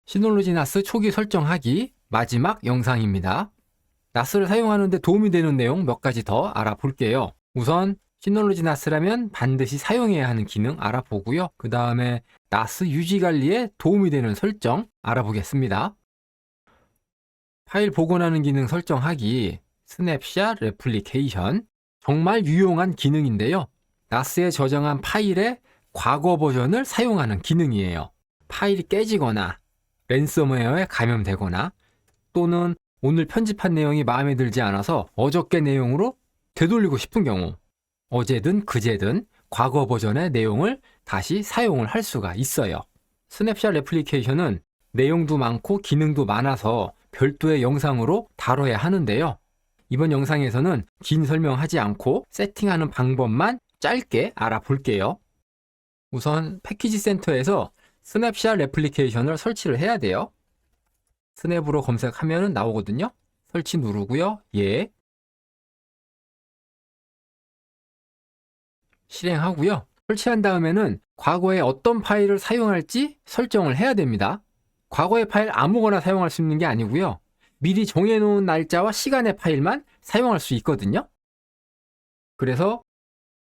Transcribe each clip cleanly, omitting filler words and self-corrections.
시놀로지 나스 초기 설정하기 마지막 영상입니다. 나스를 사용하는 데 도움이 되는 내용 몇 가지 더 알아볼게요. 우선 시놀로지 나스라면 반드시 사용해야 하는 기능 알아보고요. 그 다음에 나스 유지 관리에 도움이 되는 설정 알아보겠습니다. 파일 복원하는 기능 설정하기, 스냅샷 레플리케이션, 정말 유용한 기능인데요. 나스에 저장한 파일의 과거 버전을 사용하는 기능이에요. 파일이 깨지거나 랜섬웨어에 감염되거나 또는 오늘 편집한 내용이 마음에 들지 않아서 어저께 내용으로 되돌리고 싶은 경우 어제든 그제든 과거 버전의 내용을 다시 사용을 할 수가 있어요. 스냅샷 레플리케이션은 내용도 많고 기능도 많아서 별도의 영상으로 다뤄야 하는데요. 이번 영상에서는 긴 설명하지 않고 세팅하는 방법만 짧게 알아볼게요. 우선 패키지 센터에서 스냅샷 레플리케이션을 설치를 해야 돼요. 스냅으로 검색하면 나오거든요. 설치 누르고요. 예. 실행하고요. 설치한 다음에는 과거에 어떤 파일을 사용할지 설정을 해야 됩니다. 과거의 파일 아무거나 사용할 수 있는 게 아니고요. 미리 정해놓은 날짜와 시간의 파일만 사용할 수 있거든요. 그래서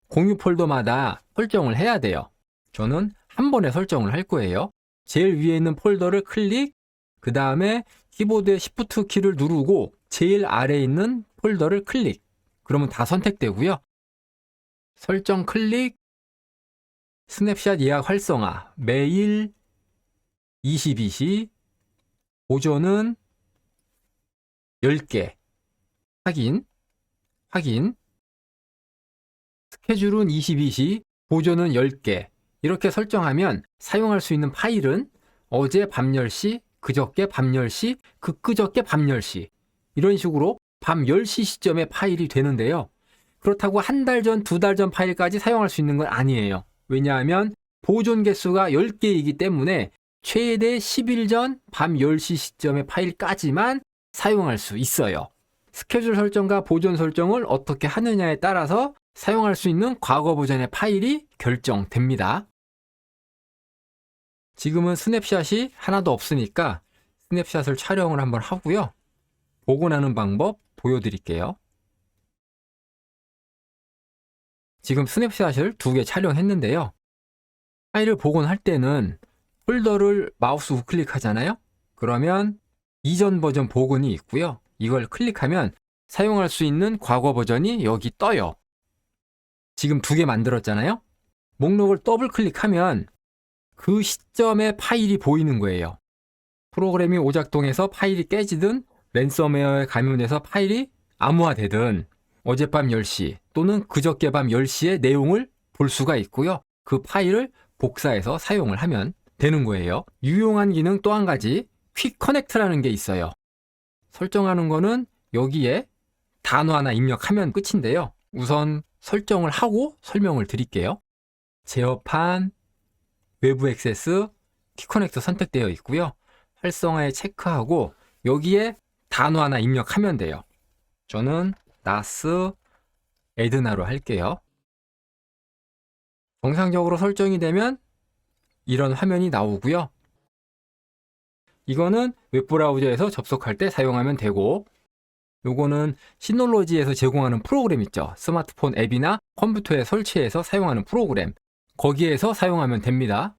공유 폴더마다 설정을 해야 돼요. 저는 한 번에 설정을 할 거예요. 제일 위에 있는 폴더를 클릭, 그 다음에 키보드의 Shift 키를 누르고 제일 아래에 있는 폴더를 클릭. 그러면 다 선택되고요. 설정 클릭, 스냅샷 예약 활성화, 매일 22시, 보존은 10개, 확인, 스케줄은 22시, 보존은 10개. 이렇게 설정하면 사용할 수 있는 파일은 어제 밤 10시, 그저께 밤 10시, 그저께 밤 10시. 이런 식으로 밤 10시 시점에 파일이 되는데요. 그렇다고 한 달 전, 두 달 전 파일까지 사용할 수 있는 건 아니에요. 왜냐하면 보존 개수가 10개이기 때문에 최대 10일 전 밤 10시 시점의 파일까지만 사용할 수 있어요. 스케줄 설정과 보존 설정을 어떻게 하느냐에 따라서 사용할 수 있는 과거 버전의 파일이 결정됩니다. 지금은 스냅샷이 하나도 없으니까 스냅샷을 촬영을 한번 하고요. 복원하는 방법 보여드릴게요. 지금 스냅샷을 2개 촬영했는데요. 파일을 복원할 때는 폴더를 마우스 우클릭하잖아요. 그러면 이전 버전 복원이 있고요. 이걸 클릭하면 사용할 수 있는 과거 버전이 여기 떠요. 지금 2개 만들었잖아요. 목록을 더블 클릭하면 그 시점에 파일이 보이는 거예요. 프로그램이 오작동해서 파일이 깨지든 랜섬웨어에 감염돼서 파일이 암호화되든 어젯밤 10시 또는 그저께 밤 10시의 내용을 볼 수가 있고요. 그 파일을 복사해서 사용을 하면 되는 거예요. 유용한 기능 또 한 가지, 퀵 커넥트라는 게 있어요. 설정하는 거는 여기에 단어 하나 입력하면 끝인데요. 우선 설정을 하고 설명을 드릴게요. 제어판, 외부 액세스, 퀵 커넥터 선택되어 있고요. 활성화에 체크하고 여기에 단어 하나 입력하면 돼요. 저는 나스 에드나로 할게요. 정상적으로 설정이 되면 이런 화면이 나오고요. 이거는 웹브라우저에서 접속할 때 사용하면 되고, 요거는 시놀로지에서 제공하는 프로그램 있죠. 스마트폰 앱이나 컴퓨터에 설치해서 사용하는 프로그램. 거기에서 사용하면 됩니다.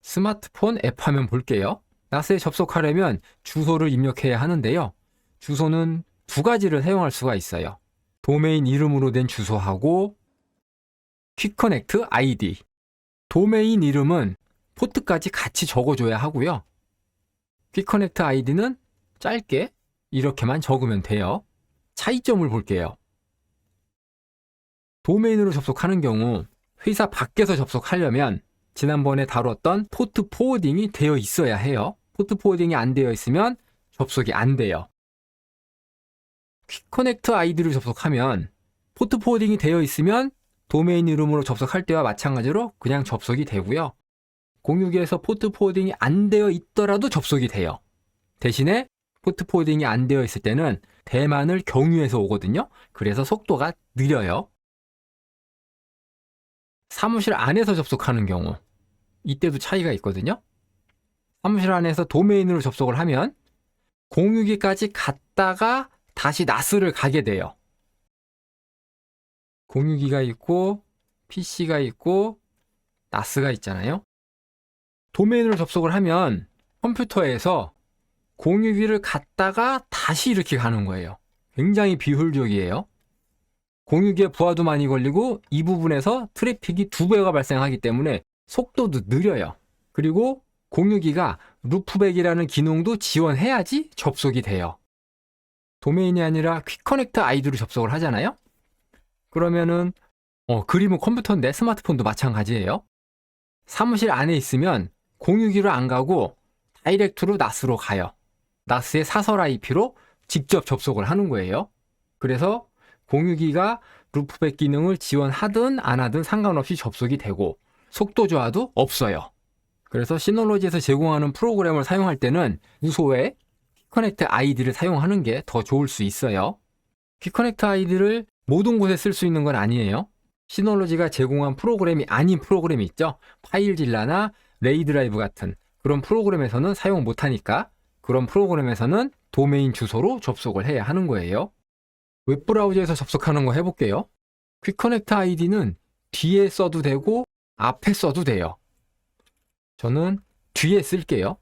스마트폰 앱 화면 볼게요. 나스에 접속하려면 주소를 입력해야 하는데요. 주소는 2가지를 사용할 수가 있어요. 도메인 이름으로 된 주소하고 퀵커넥트 아이디. 도메인 이름은 포트까지 같이 적어줘야 하고요. 퀵커넥트 아이디는 짧게 이렇게만 적으면 돼요. 차이점을 볼게요. 도메인으로 접속하는 경우 회사 밖에서 접속하려면 지난번에 다뤘던 포트 포워딩이 되어 있어야 해요. 포트 포워딩이 안 되어 있으면 접속이 안 돼요. 퀵커넥트 아이디로 접속하면 포트 포워딩이 되어 있으면 도메인 이름으로 접속할 때와 마찬가지로 그냥 접속이 되고요. 공유기에서 포트 포워딩이 안 되어 있더라도 접속이 돼요. 대신에 포트 포워딩이 안 되어 있을 때는 대만을 경유해서 오거든요. 그래서 속도가 느려요. 사무실 안에서 접속하는 경우 이때도 차이가 있거든요. 사무실 안에서 도메인으로 접속을 하면 공유기까지 갔다가 다시 나스를 가게 돼요. 공유기가 있고 PC가 있고 나스가 있잖아요. 도메인으로 접속을 하면 컴퓨터에서 공유기를 갔다가 다시 이렇게 가는 거예요. 굉장히 비효율적이에요. 공유기에 부하도 많이 걸리고 이 부분에서 트래픽이 2배가 발생하기 때문에 속도도 느려요. 그리고 공유기가 루프백이라는 기능도 지원해야지 접속이 돼요. 도메인이 아니라 퀵커넥트 아이디로 접속을 하잖아요. 그러면은 그림은 컴퓨터인데 스마트폰도 마찬가지예요. 사무실 안에 있으면 공유기로 안 가고 다이렉트로 나스로 가요. 나스의 사설 IP로 직접 접속을 하는 거예요. 그래서 공유기가 루프백 기능을 지원하든 안 하든 상관없이 접속이 되고 속도 저하도 없어요. 그래서 시놀로지에서 제공하는 프로그램을 사용할 때는 유소의 퀵커넥트 아이디를 사용하는 게 더 좋을 수 있어요. 퀵커넥트 아이디를 모든 곳에 쓸 수 있는 건 아니에요. 시놀로지가 제공한 프로그램이 아닌 프로그램이 있죠. 파일질라나 레이드라이브 같은 그런 프로그램에서는 사용 못하니까 그런 프로그램에서는 도메인 주소로 접속을 해야 하는 거예요. 웹브라우저에서 접속하는 거 해볼게요. 퀵커넥트 아이디는 뒤에 써도 되고 앞에 써도 돼요. 저는 뒤에 쓸게요.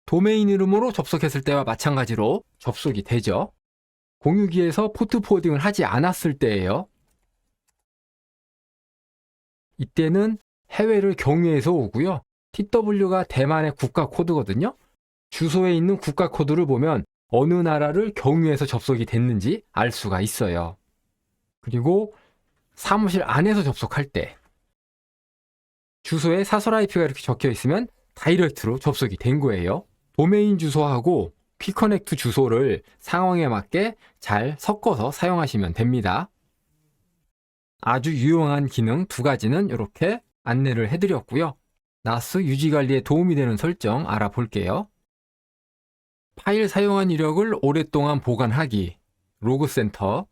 도메인 이름으로 접속했을 때와 마찬가지로 접속이 되죠. 공유기에서 포트 포워딩을 하지 않았을 때예요. 이때는 해외를 경유해서 오고요. TW가 대만의 국가 코드거든요. 주소에 있는 국가 코드를 보면 어느 나라를 경유해서 접속이 됐는지 알 수가 있어요. 그리고 사무실 안에서 접속할 때 주소에 사설 IP가 이렇게 적혀 있으면 다이렉트로 접속이 된 거예요. 도메인 주소하고 퀵커넥트 주소를 상황에 맞게 잘 섞어서 사용하시면 됩니다. 아주 유용한 기능 2가지는 이렇게 안내를 해드렸고요. 나스 유지관리에 도움이 되는 설정 알아볼게요. 파일 사용한 이력을 오랫동안 보관하기, 로그센터.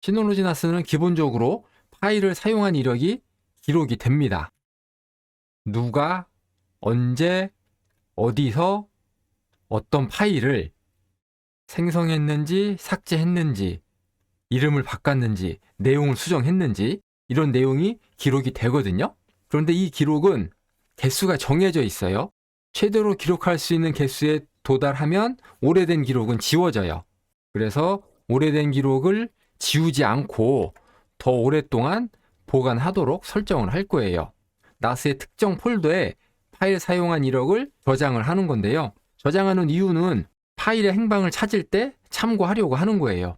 시놀로지 나스는 기본적으로 파일을 사용한 이력이 기록이 됩니다. 누가, 언제, 어디서, 어떤 파일을 생성했는지, 삭제했는지, 이름을 바꿨는지, 내용을 수정했는지 이런 내용이 기록이 되거든요. 그런데 이 기록은 개수가 정해져 있어요. 최대로 기록할 수 있는 개수에 도달하면 오래된 기록은 지워져요. 그래서 오래된 기록을 지우지 않고 더 오랫동안 보관하도록 설정을 할 거예요. 나스의 특정 폴더에 파일 사용한 이력을 저장을 하는 건데요. 저장하는 이유는 파일의 행방을 찾을 때 참고하려고 하는 거예요.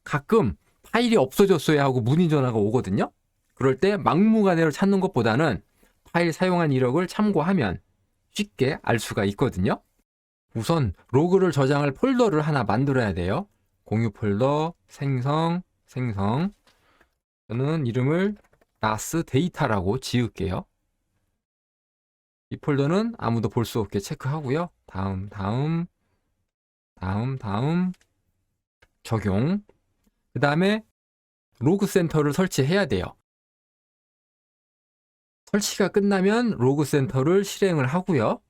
가끔 파일이 없어졌어야 하고 문의 전화가 오거든요. 그럴 때 막무가내로 찾는 것보다는 파일 사용한 이력을 참고하면 쉽게 알 수가 있거든요. 우선 로그를 저장할 폴더를 하나 만들어야 돼요. 공유 폴더, 생성. 저는 이름을 나스 데이터라고 지을게요. 이 폴더는 아무도 볼 수 없게 체크하고요. 다음, 적용. 그 다음에 로그 센터를 설치해야 돼요. 설치가 끝나면 로그 센터를 실행을 하고요.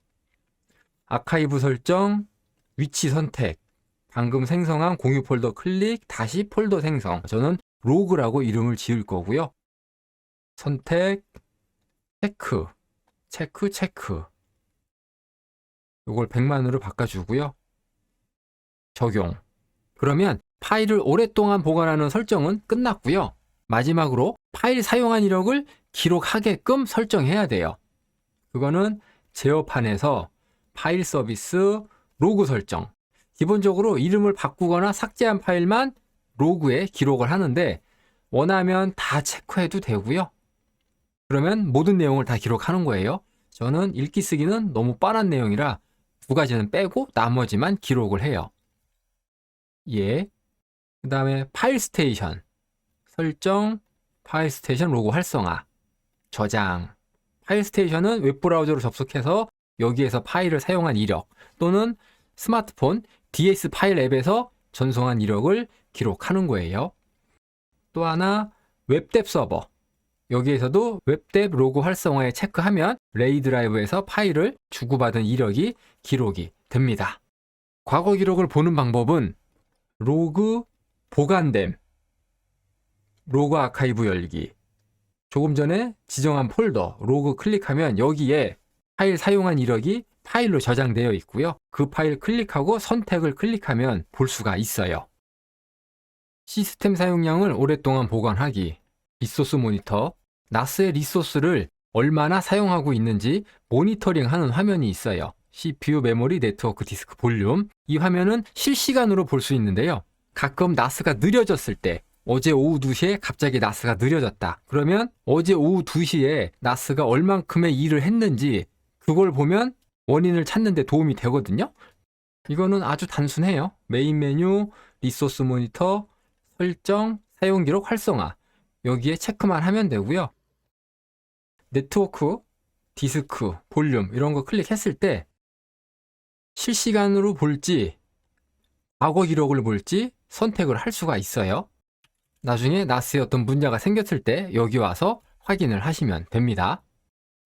아카이브 설정, 위치 선택, 방금 생성한 공유 폴더 클릭, 다시 폴더 생성. 저는 로그라고 이름을 지을 거고요. 선택, 체크. 이걸 100만으로 바꿔주고요. 적용. 그러면 파일을 오랫동안 보관하는 설정은 끝났고요. 마지막으로 파일 사용한 이력을 기록하게끔 설정해야 돼요. 그거는 제어판에서 파일 서비스 로그 설정. 기본적으로 이름을 바꾸거나 삭제한 파일만 로그에 기록을 하는데 원하면 다 체크해도 되고요. 그러면 모든 내용을 다 기록하는 거예요. 저는 읽기 쓰기는 너무 빠른 내용이라 2가지는 빼고 나머지만 기록을 해요. 그 다음에 파일 스테이션 설정, 파일 스테이션 로고 활성화, 저장. 파일 스테이션은 웹브라우저로 접속해서 여기에서 파일을 사용한 이력 또는 스마트폰 DS 파일 앱에서 전송한 이력을 기록하는 거예요. 또 하나 웹뎁 서버. 여기에서도 웹뎁 로그 활성화에 체크하면 레이 드라이브에서 파일을 주고받은 이력이 기록이 됩니다. 과거 기록을 보는 방법은 로그 보관됨, 로그 아카이브 열기, 조금 전에 지정한 폴더 로그 클릭하면 여기에 파일 사용한 이력이 파일로 저장되어 있고요. 그 파일 클릭하고 선택을 클릭하면 볼 수가 있어요. 시스템 사용량을 오랫동안 보관하기, 리소스 모니터, 나스의 리소스를 얼마나 사용하고 있는지 모니터링하는 화면이 있어요. CPU, 메모리, 네트워크, 디스크, 볼륨. 이 화면은 실시간으로 볼 수 있는데요. 가끔 나스가 느려졌을 때, 어제 오후 2시에 갑자기 나스가 느려졌다. 그러면 어제 오후 2시에 나스가 얼만큼의 일을 했는지 그걸 보면 원인을 찾는 데 도움이 되거든요. 이거는 아주 단순해요. 메인 메뉴, 리소스 모니터, 설정, 사용 기록 활성화. 여기에 체크만 하면 되고요. 네트워크, 디스크, 볼륨 이런 거 클릭했을 때 실시간으로 볼지 과거 기록을 볼지 선택을 할 수가 있어요. 나중에 나스에 어떤 문제가 생겼을 때 여기 와서 확인을 하시면 됩니다.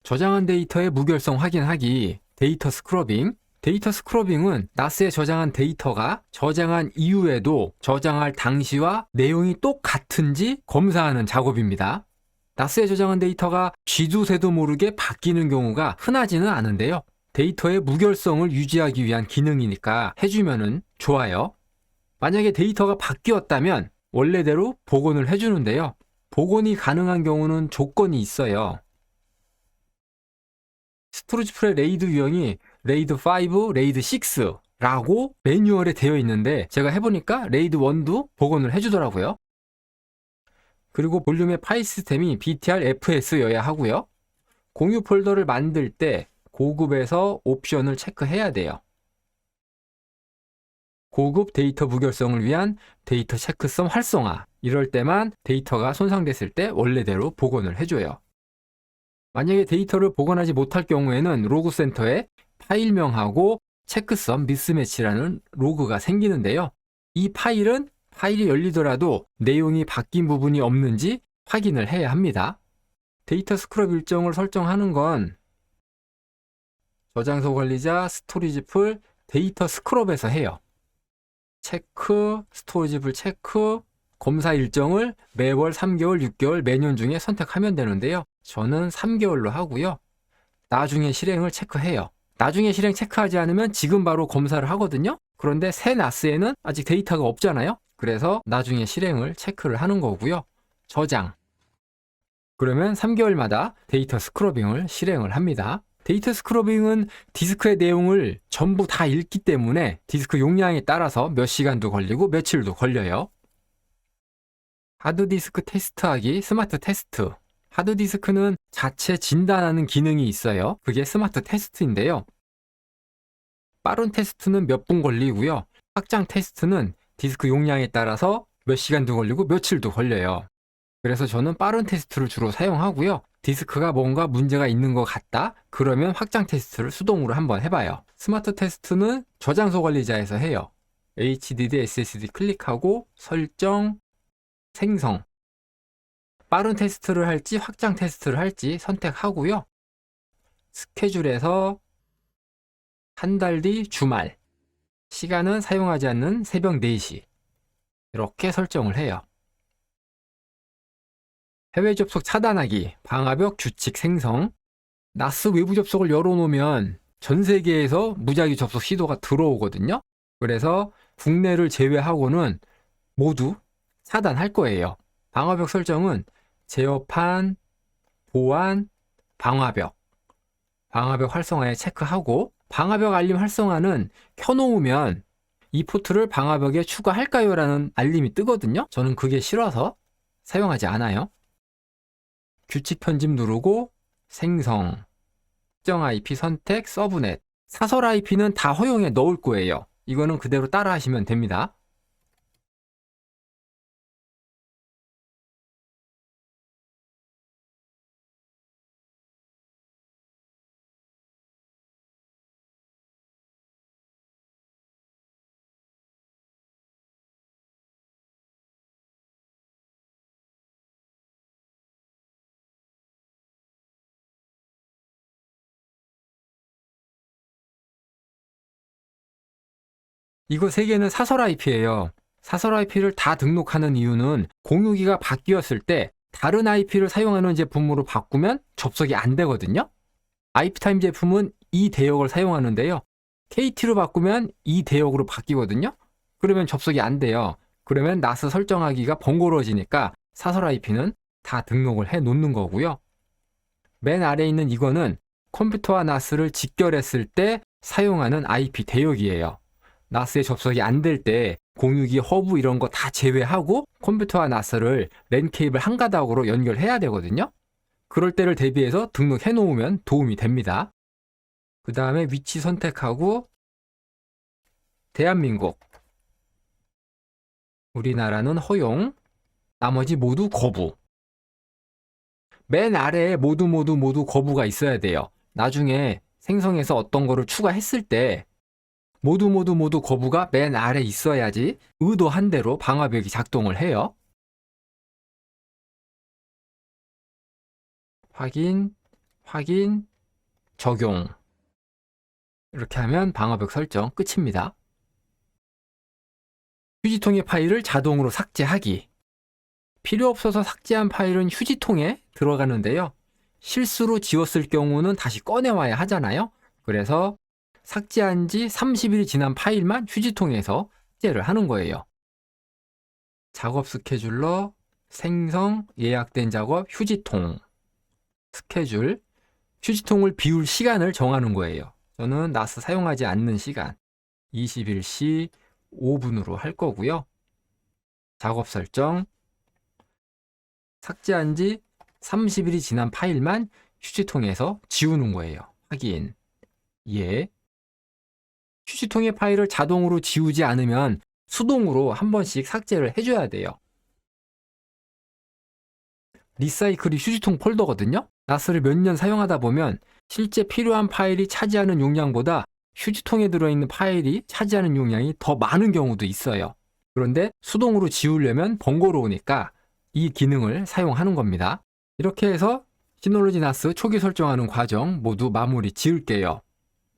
저장한 데이터의 무결성 확인하기, 데이터 스크러빙. 데이터 스크러빙은 나스에 저장한 데이터가 저장한 이후에도 저장할 당시와 내용이 똑같은지 검사하는 작업입니다. 나스에 저장한 데이터가 쥐도 새도 모르게 바뀌는 경우가 흔하지는 않은데요. 데이터의 무결성을 유지하기 위한 기능이니까 해주면은 좋아요. 만약에 데이터가 바뀌었다면 원래대로 복원을 해주는데요. 복원이 가능한 경우는 조건이 있어요. 스토리지 풀의 레이드 유형이 레이드 5, 레이드 6라고 매뉴얼에 되어 있는데 제가 해보니까 레이드 1도 복원을 해주더라고요. 그리고 볼륨의 파일 시스템이 BTR-FS여야 하고요. 공유 폴더를 만들 때 고급에서 옵션을 체크해야 돼요. 고급 데이터 무결성을 위한 데이터 체크성 활성화. 이럴 때만 데이터가 손상됐을 때 원래대로 복원을 해줘요. 만약에 데이터를 복원하지 못할 경우에는 로그 센터에 파일명하고 체크성 미스매치라는 로그가 생기는데요. 이 파일은 파일이 열리더라도 내용이 바뀐 부분이 없는지 확인을 해야 합니다. 데이터 스크럽 일정을 설정하는 건 저장소 관리자, 스토리지 풀, 데이터 스크럽에서 해요. 체크, 스토리지 풀 체크, 검사 일정을 매월 3개월, 6개월, 매년 중에 선택하면 되는데요. 저는 3개월로 하고요. 나중에 실행을 체크해요. 나중에 실행 체크하지 않으면 지금 바로 검사를 하거든요. 그런데 새 나스에는 아직 데이터가 없잖아요. 그래서 나중에 실행을 체크를 하는 거고요. 저장. 그러면 3개월마다 데이터 스크러빙을 실행을 합니다. 데이터 스크러빙은 디스크의 내용을 전부 다 읽기 때문에 디스크 용량에 따라서 몇 시간도 걸리고 며칠도 걸려요. 하드디스크 테스트하기, 스마트 테스트. 하드디스크는 자체 진단하는 기능이 있어요. 그게 스마트 테스트인데요. 빠른 테스트는 몇 분 걸리고요. 확장 테스트는 디스크 용량에 따라서 몇 시간도 걸리고 며칠도 걸려요. 그래서 저는 빠른 테스트를 주로 사용하고요. 디스크가 뭔가 문제가 있는 것 같다? 그러면 확장 테스트를 수동으로 한번 해봐요. 스마트 테스트는 저장소 관리자에서 해요. HDD, SSD 클릭하고 설정, 생성. 빠른 테스트를 할지 확장 테스트를 할지 선택하고요. 스케줄에서 한 달 뒤 주말. 시간은 사용하지 않는 새벽 4시. 이렇게 설정을 해요. 해외 접속 차단하기, 방화벽 규칙 생성. 나스 외부 접속을 열어놓으면 전 세계에서 무작위 접속 시도가 들어오거든요. 그래서 국내를 제외하고는 모두 차단할 거예요. 방화벽 설정은 제어판, 보안, 방화벽, 방화벽 활성화에 체크하고 방화벽 알림 활성화는 켜놓으면 이 포트를 방화벽에 추가할까요? 라는 알림이 뜨거든요. 저는 그게 싫어서 사용하지 않아요. 규칙 편집 누르고 생성, 특정 IP 선택, 서브넷, 사설 IP는 다 허용에 넣을 거예요. 이거는 그대로 따라 하시면 됩니다. 이거 세 개는 사설 IP예요. 사설 IP를 다 등록하는 이유는 공유기가 바뀌었을 때 다른 IP를 사용하는 제품으로 바꾸면 접속이 안 되거든요. IP타임 제품은 이 대역을 사용하는데요. KT로 바꾸면 이 대역으로 바뀌거든요. 그러면 접속이 안 돼요. 그러면 NAS 설정하기가 번거로워지니까 사설 IP는 다 등록을 해 놓는 거고요. 맨 아래에 있는 이거는 컴퓨터와 NAS를 직결했을 때 사용하는 IP 대역이에요. NAS에 접속이 안 될 때 공유기, 허브 이런 거 다 제외하고 컴퓨터와 NAS를 랜 케이블 한 가닥으로 연결해야 되거든요. 그럴 때를 대비해서 등록해 놓으면 도움이 됩니다. 그 다음에 위치 선택하고 대한민국, 우리나라는 허용, 나머지 모두 거부. 맨 아래에 모두 거부가 있어야 돼요. 나중에 생성해서 어떤 거를 추가했을 때 모두 거부가 맨 아래 있어야지 의도한 대로 방화벽이 작동을 해요. 확인, 적용. 이렇게 하면 방화벽 설정 끝입니다. 휴지통의 파일을 자동으로 삭제하기. 필요 없어서 삭제한 파일은 휴지통에 들어가는데요. 실수로 지웠을 경우는 다시 꺼내와야 하잖아요. 그래서 삭제한 지 30일이 지난 파일만 휴지통에서 삭제를 하는 거예요. 작업 스케줄러, 생성, 예약된 작업, 휴지통, 스케줄, 휴지통을 비울 시간을 정하는 거예요. 저는 NAS 사용하지 않는 시간 21시 5분으로 할 거고요. 작업 설정, 삭제한 지 30일이 지난 파일만 휴지통에서 지우는 거예요. 확인, 예. 휴지통의 파일을 자동으로 지우지 않으면 수동으로 한 번씩 삭제를 해줘야 돼요. 리사이클이 휴지통 폴더거든요. NAS를 몇 년 사용하다 보면 실제 필요한 파일이 차지하는 용량보다 휴지통에 들어있는 파일이 차지하는 용량이 더 많은 경우도 있어요. 그런데 수동으로 지우려면 번거로우니까 이 기능을 사용하는 겁니다. 이렇게 해서 시놀로지 NAS 초기 설정하는 과정 모두 마무리 지을게요.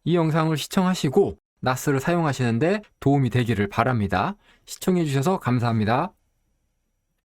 이 영상을 시청하시고 NAS를 사용하시는데 도움이 되기를 바랍니다. 시청해주셔서 감사합니다.